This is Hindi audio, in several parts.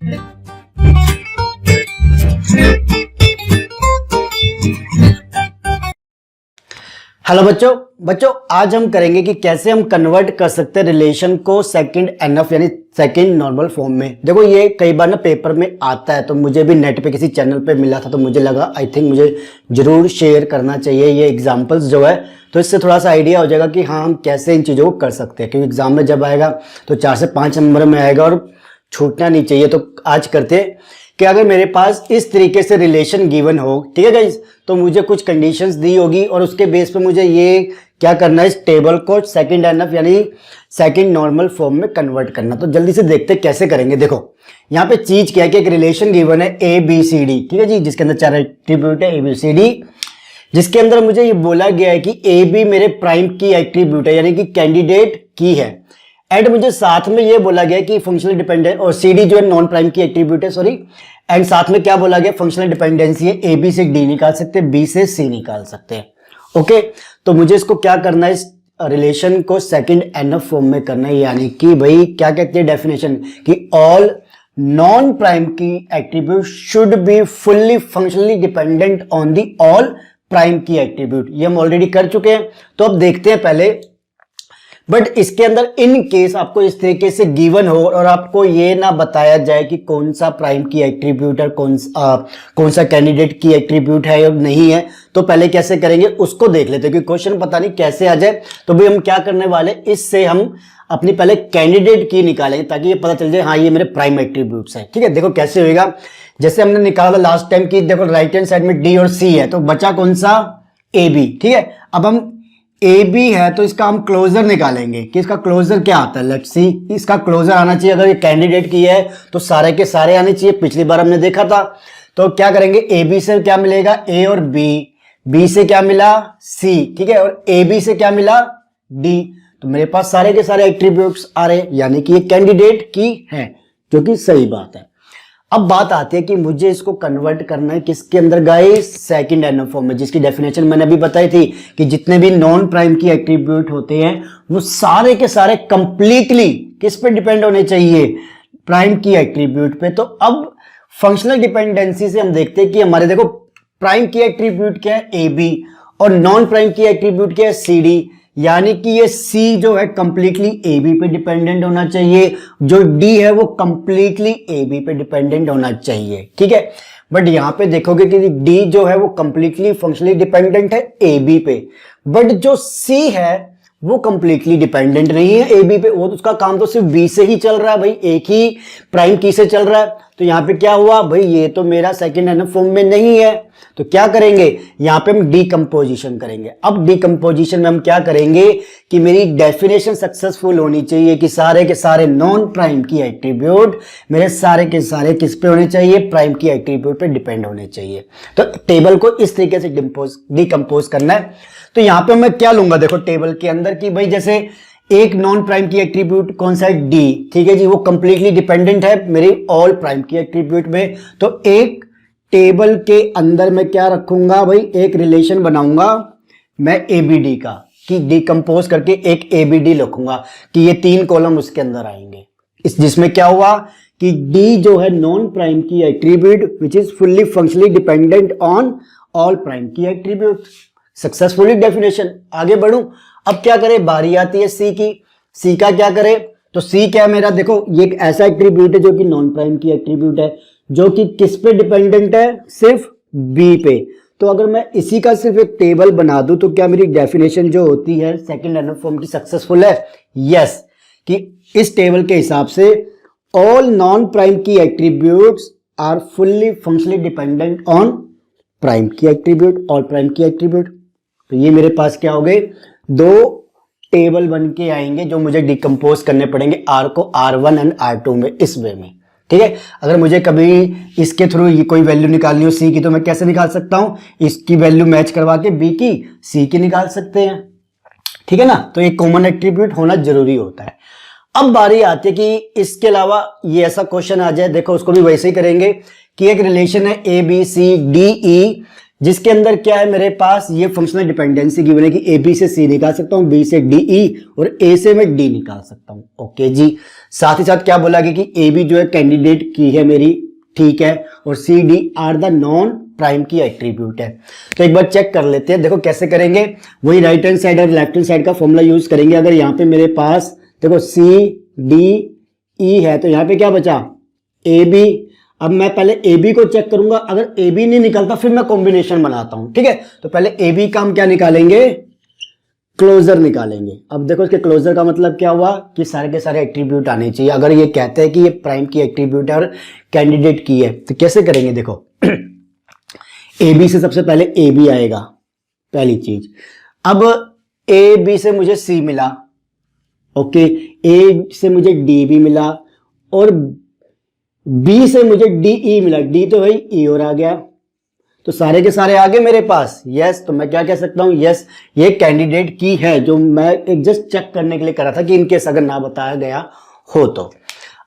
हेलो बच्चों आज हम करेंगे कि कैसे हम कन्वर्ट कर सकते हैं रिलेशन को सेकंड एनएफ यानी सेकंड नॉर्मल फॉर्म में। देखो ये कई बार ना पेपर में आता है, तो मुझे भी नेट पे किसी चैनल पे मिला था, तो मुझे लगा आई थिंक मुझे जरूर शेयर करना चाहिए ये एग्जांपल्स जो है, तो इससे थोड़ा सा आइडिया हो जाएगा कि हाँ हम कैसे इन चीज़ों को कर सकते हैं, क्योंकि एग्जाम में जब आएगा तो 4 से 5 नंबर में आएगा और छूटना नहीं चाहिए। तो आज करते हैं कि अगर मेरे पास इस तरीके से रिलेशन गिवन हो, ठीक है गाइस, तो मुझे कुछ कंडीशंस दी होगी और उसके बेस पे मुझे ये क्या करना है, इस टेबल को सेकंड एनएफ यानी सेकंड नॉर्मल फॉर्म में कन्वर्ट करना। तो जल्दी से देखते हैं कैसे करेंगे। देखो यहाँ पे चीज क्या है कि एक रिलेशन गिवन है ए बी सी डी, ठीक है जी, जिसके अंदर 4 एट्रीब्यूट है ए बी सी डी, जिसके अंदर मुझे ये बोला गया है कि ए बी मेरे प्राइम की एट्रीब्यूट है यानी कि कैंडिडेट की है, एंड मुझे साथ में ये बोला गया कि फंक्शनल डिपेंडेंट और सी डी जो है नॉन प्राइम की एट्रीब्यूट है, सॉरी, एंड साथ में क्या बोला गया, फंक्शनल डिपेंडेंसी है, ए बी से डी निकाल सकते हैं, बी से सी निकाल सकते हैं। ओके, तो मुझे इसको क्या करना है, इस रिलेशन को सेकंड एनएफ फॉर्म में करना है, यानी कि भाई क्या कहते हैं डेफिनेशन कि all non prime key attribute should be fully functionally dependent on the all prime key attribute. ये हम ऑलरेडी कर चुके हैं, तो अब देखते हैं पहले। बट इसके अंदर इन केस आपको इस तरीके से गिवन हो और आपको ये ना बताया जाए कि कौन सा प्राइम की एट्रीब्यूट है, कौन सा कैंडिडेट की एट्रीब्यूट है और नहीं है, तो पहले कैसे करेंगे उसको देख लेते हैं, क्योंकि क्वेश्चन पता नहीं कैसे आ जाए। तो भाई हम क्या करने वाले, इससे हम अपनी पहले कैंडिडेट की निकालेंगे ताकि ये पता चल जाए हाँ ये मेरे प्राइम एट्रीब्यूट्स है। ठीक है, देखो कैसे होगा, जैसे हमने निकाला लास्ट टाइम की, देखो राइट हैंड साइड में डी और सी है, तो बचा कौन सा, ए बी। ठीक है, अब हम ए बी है तो इसका हम क्लोजर निकालेंगे कि इसका क्लोजर क्या आता है, लेट्स सी, इसका क्लोजर आना चाहिए, अगर ये कैंडिडेट की है तो सारे के सारे आने चाहिए, पिछली बार हमने देखा था। तो क्या करेंगे, ए बी से क्या मिलेगा, ए और बी, बी से क्या मिला, सी, ठीक है, और ए बी से क्या मिला, डी, तो मेरे पास सारे के सारे एट्रीब्यूट्स आ रहे हैं, यानी कि ये कैंडिडेट की है, जो कि सही बात है। अब बात आती है कि मुझे इसको कन्वर्ट करना है किसके अंदर गाइस, सेकंड एनएफ फॉर्म में, जिसकी डेफिनेशन मैंने अभी बताई थी कि जितने भी नॉन प्राइम की एट्रीब्यूट होते हैं वो सारे के सारे कंप्लीटली किस पे डिपेंड होने चाहिए, प्राइम की एट्रीब्यूट पे। तो अब फंक्शनल डिपेंडेंसी से हम देखते हैं कि हमारे देखो प्राइम की एट्रीब्यूट क्या है, ए बी, और नॉन प्राइम की एट्रीब्यूट क्या है, सी डी, यानी कि ये C जो है कंप्लीटली AB पे डिपेंडेंट होना चाहिए, जो D है वो कंप्लीटली AB पे डिपेंडेंट होना चाहिए। ठीक है, बट यहां पे देखोगे कि D जो है वो कंप्लीटली फंक्शनली डिपेंडेंट है AB पे, बट जो C है वो कंप्लीटली डिपेंडेंट नहीं है AB पे, वो उसका काम तो सिर्फ B से ही चल रहा है भाई, एक ही प्राइम की से चल रहा है। तो यहाँ पे क्या हुआ भाई, ये तो मेरा सेकंड एनएफ फॉर्म में नहीं है, तो क्या करेंगे, यहाँ पे हम डीकंपोजिशन करेंगे। अब डीकंपोजिशन में हम क्या करेंगे कि मेरी डेफिनेशन सक्सेसफुल होनी चाहिए कि सारे के सारे नॉन प्राइम की एट्रीब्यूट मेरे सारे के सारे किस पे होने चाहिए, प्राइम की एट्रीब्यूट पे डिपेंड होने चाहिए। तो टेबल को इस तरीके से डीकंपोज करना है। तो यहाँ पे मैं क्या लूंगा, देखो टेबल के अंदर कि भाई जैसे एक नॉन प्राइम की एट्रीब्यूट कौन सा है, डी, ठीक है जी, वो कंप्लीटली डिपेंडेंट है मेरी ऑल प्राइम की एट्रीब्यूट में। तो एक टेबल के अंदर मैं क्या रखूंगा भाई, एक रिलेशन बनाऊंगा मैं एबीडी का, कि डिकम्पोज करके एक एबीडी लिखूंगा कि ये 3 कॉलम उसके अंदर आएंगे, इस जिसमें क्या हुआ कि डी जो है non prime key attribute which is fully functionally dependent on all prime key attribute. Successfully definition, आगे बढ़ूं। अब क्या करें, बारी आती है सी की, सी का क्या करे, तो सी क्या है मेरा, देखो ये एक ऐसा एट्रीब्यूट है जो कि नॉन प्राइम की एट्रीब्यूट है, जो कि किस पे डिपेंडेंट है, सिर्फ बी पे। तो अगर मैं इसी का सिर्फ एक टेबल बना दूं तो क्या मेरी डेफिनेशन जो होती है सेकंड एनएफ फॉर्म की सक्सेसफुल है, यस, कि इस टेबल के हिसाब से all non prime key attributes are fully functionally dependent on prime key attribute, all prime key attribute. तो ये मेरे पास क्या हो गए, 2 टेबल बन के आएंगे जो मुझे डिकम्पोज करने पड़ेंगे आर को R1 एंड R2 में, इस वे में। ठीक है, अगर मुझे कभी इसके थ्रू ये कोई वैल्यू निकालनी हो सी की, तो मैं कैसे निकाल सकता हूं, इसकी वैल्यू मैच करवा के बी की सी की निकाल सकते हैं। ठीक है ना, तो एक कॉमन एट्रीब्यूट होना जरूरी होता है। अब बारी आती है कि इसके अलावा ये ऐसा क्वेश्चन आ जाए, देखो उसको भी वैसे ही करेंगे कि एक रिलेशन है ए बी सी डी ई, जिसके अंदर क्या है मेरे पास ये फंक्शनल डिपेंडेंसी गिवन है कि ए बी से सी निकाल सकता हूं, बी से डी ई और ए से मैं डी निकाल सकता हूं। ओके जी, साथ ही साथ क्या बोला गया कि ए बी जो है कैंडिडेट की है मेरी, ठीक है, और C D are the non prime key attribute है। तो एक बार चेक कर लेते हैं, देखो कैसे करेंगे, वही राइट हैंड साइड और लेफ्ट हैंड साइड का फॉर्मूला यूज करेंगे। अगर यहाँ पे मेरे पास देखो सी डी ई है तो यहाँ पे क्या बचा, ए बी। अब मैं पहले ए बी को चेक करूंगा, अगर ए बी नहीं निकलता फिर मैं कॉम्बिनेशन बनाता हूं, ठीक है। तो पहले ए बी का हम क्या निकालेंगे, क्लोजर निकालेंगे। अब देखो इसके क्लोजर का मतलब क्या हुआ कि सारे के सारे एट्रीब्यूट आने चाहिए। अगर ये कहते हैं कि ये प्राइम की एट्रीब्यूट है और कैंडिडेट की है तो कैसे करेंगे, देखो ए बी से सबसे पहले ए बी आएगा पहली चीज। अब ए बी से मुझे सी मिला, ओके, ए से मुझे डी भी मिला और बी से मुझे डी ई मिला, डी तो भाई ई और आ गया, तो सारे के सारे आ गए मेरे पास। यस, तो मैं क्या कह सकता हूं, यस ये कैंडिडेट की है, जो मैं एक जस्ट चेक करने के लिए करा था कि इनकेस अगर ना बताया गया हो तो।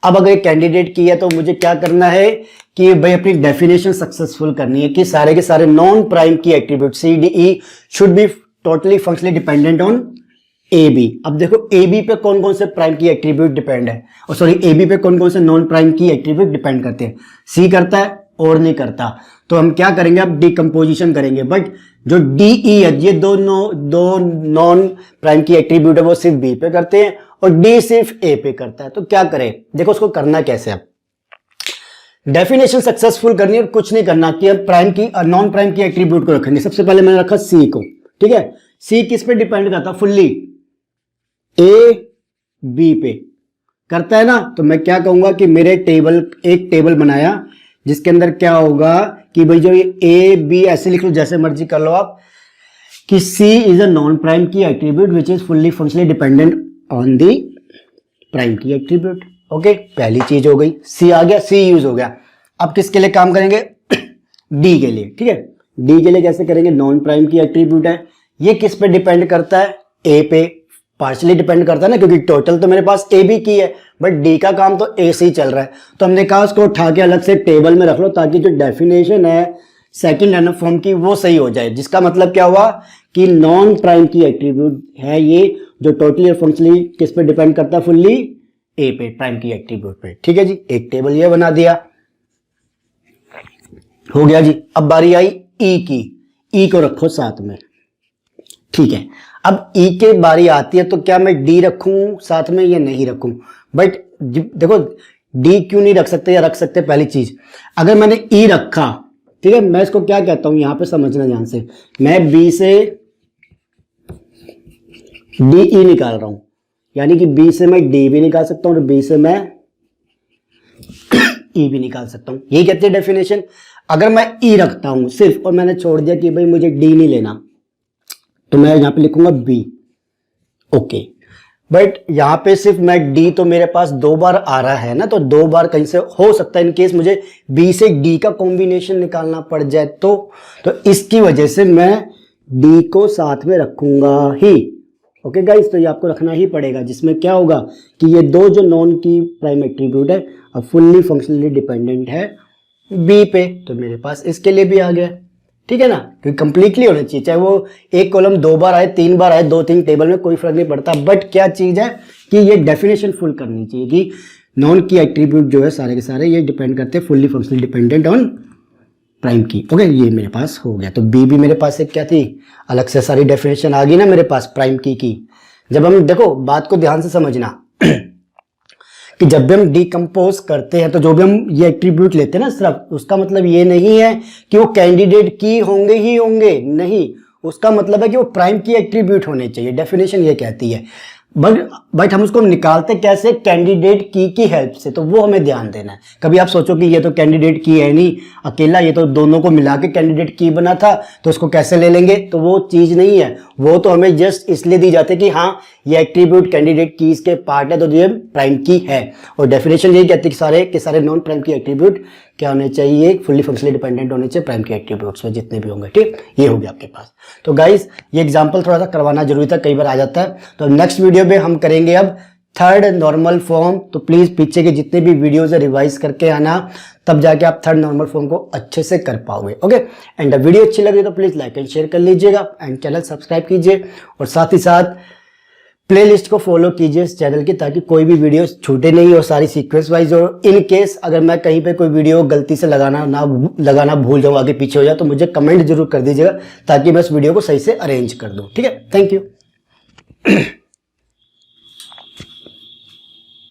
अब अगर कैंडिडेट की है तो मुझे क्या करना है कि भाई अपनी डेफिनेशन सक्सेसफुल करनी है कि सारे के सारे non prime key attribute C D E should be totally functionally dependent on A B. अब देखो ए बी पे कौन कौन से प्राइम की एट्रीब्यूट डिपेंड है, और सॉरी ए बी पे कौन कौन से non prime key attribute depend करते हैं, सी करता है और नहीं करता। तो हम क्या करेंगे, अब डिकम्पोजिशन करेंगे। बट जो डी ई है ये दो नॉन प्राइम की एट्रीब्यूट है वो सिर्फ बी पे करते हैं और डी सिर्फ ए पे करता है। तो क्या करें, देखो उसको करना कैसे, अब डेफिनेशन सक्सेसफुल करनी है और कुछ नहीं करना कि अब प्राइम की और नॉन प्राइम की एट्रीब्यूट को रखेंगे। सबसे पहले मैंने रखा सी को, ठीक है, सी किस पे डिपेंड करता, फुल्ली ए बी पे करता है ना। तो मैं क्या कहूंगा कि मेरे एक टेबल बनाया जिसके अंदर क्या होगा कि भाई जो ये ए बी ऐसे लिख लो, जैसे मर्जी कर लो आप, कि C is a non prime key attribute which is fully functionally dependent on the prime key attribute. Okay, पहली चीज हो गई, सी आ गया, सी यूज हो गया। अब किसके लिए काम करेंगे, डी के लिए, ठीक है। डी के लिए कैसे करेंगे, नॉन प्राइम की एट्रीब्यूट है, ये किस पे डिपेंड करता है, ए पे पार्शली डिपेंड करता है ना, क्योंकि टोटल तो मेरे पास ए बी की है बट डी का काम तो ए से ही चल रहा है। तो हमने कहा उसको उठा के अलग से टेबल में रख लो ताकि जो डेफिनेशन है सेकंड एनफ फॉर्म की वो सही हो जाए, जिसका मतलब क्या हुआ कि नॉन प्राइम की एट्रीब्यूट है ये, जो टोटली और फंक्शनली किस पे डिपेंड करता है, फुल्ली ए पे, प्राइम की एट्रीब्यूट पे। ठीक है जी, एक टेबल ये बना दिया, हो गया जी। अब बारी आई ई की, ई को रखो साथ में, ठीक है। अब ई के बारी आती है तो क्या मैं डी रखूं साथ में या नहीं रखूं, बट देखो डी क्यों नहीं रख सकते या रख सकते, पहली चीज अगर मैंने ई रखा, ठीक है, मैं इसको क्या कहता हूं यहां पे समझना ध्यान से, मैं बी से डी ई निकाल रहा हूं, यानी कि बी से मैं डी भी निकाल सकता हूं और बी से मैं ई भी निकाल सकता हूं, यही कहते हैं डेफिनेशन। अगर मैं ई रखता हूं सिर्फ और मैंने छोड़ दिया कि भाई मुझे डी नहीं लेना, तो मैं यहां पे लिखूंगा बी, ओके। बट यहां पे सिर्फ मैं डी तो मेरे पास 2 बार आ रहा है ना, तो 2 बार कहीं से हो सकता है इनकेस मुझे बी से डी का कॉम्बिनेशन निकालना पड़ जाए तो इसकी वजह से मैं डी को साथ में रखूंगा ही, ओके गाइस। तो ये आपको रखना ही पड़ेगा, जिसमें क्या होगा कि ये दो जो नॉन की प्राइम एट्रीब्यूट है अब फुल्ली फंक्शनली डिपेंडेंट है बी पे, तो मेरे पास इसके लिए भी आ गया, ठीक है ना, क्योंकि कंप्लीटली होना चाहिए, चाहे वो एक कॉलम 2 बार आए 3 बार आए 2-3 टेबल में कोई फर्क नहीं पड़ता, बट क्या चीज है कि ये डेफिनेशन फुल करनी चाहिए कि नॉन की एट्रीब्यूट जो है सारे के सारे ये डिपेंड करते हैं fully functionally dependent on prime की, ओके। ये मेरे पास हो गया, तो बी भी मेरे पास एक क्या थी, अलग से सारी डेफिनेशन आ गई ना मेरे पास प्राइम की। जब हम देखो बात को ध्यान से समझना कि जब भी हम डिकम्पोज करते हैं तो जो भी हम ये एट्रीब्यूट लेते हैं ना सिर्फ, उसका मतलब ये नहीं है कि वो कैंडिडेट की होंगे ही होंगे, नहीं, उसका मतलब है कि वो प्राइम की एट्रीब्यूट होने चाहिए, डेफिनेशन ये कहती है। बट हम उसको निकालते कैसे, कैंडिडेट की हेल्प से, तो वो हमें ध्यान देना है। कभी आप सोचो कि ये तो कैंडिडेट की है नहीं अकेला, ये तो दोनों को मिला के कैंडिडेट की बना था, तो इसको कैसे ले लेंगे, तो वो चीज नहीं है, वो तो हमें जस्ट इसलिए दी जाती है कि हाँ ये एट्रीब्यूट कैंडिडेट कीज के पार्ट है तो ये प्राइम की है। और डेफिनेशन यही कहती है कि सारे नॉन प्राइम की एट्रीब्यूट क्या होने चाहिए, फुल्ली फंक्शनली डिपेंडेंट होने चाहिए प्राइम के एट्रीब्यूट्स में जितने भी होंगे, ठीक। ये हो गया आपके पास। तो गाइस ये एग्जांपल थोड़ा सा करवाना जरूरी था, कई बार आ जाता है। तो नेक्स्ट वीडियो में हम करेंगे अब थर्ड नॉर्मल फॉर्म, तो प्लीज पीछे के जितने भी वीडियोस है रिवाइज करके आना, तब जाके आप थर्ड नॉर्मल फॉर्म को अच्छे से कर पाओगे। ओके, एंड वीडियो अच्छी लगी तो प्लीज लाइक एंड शेयर कर लीजिएगा एंड चैनल सब्सक्राइब कीजिए और साथ ही साथ प्लेलिस्ट को फॉलो कीजिए इस चैनल की, ताकि कोई भी वीडियो छूटे नहीं और सारी सीक्वेंस वाइज हो। इन केस अगर मैं कहीं पे कोई वीडियो गलती से लगाना भूल जाऊँ, आगे पीछे हो जाए, तो मुझे कमेंट जरूर कर दीजिएगा ताकि मैं इस वीडियो को सही से अरेंज कर दूँ। ठीक है, थैंक यू।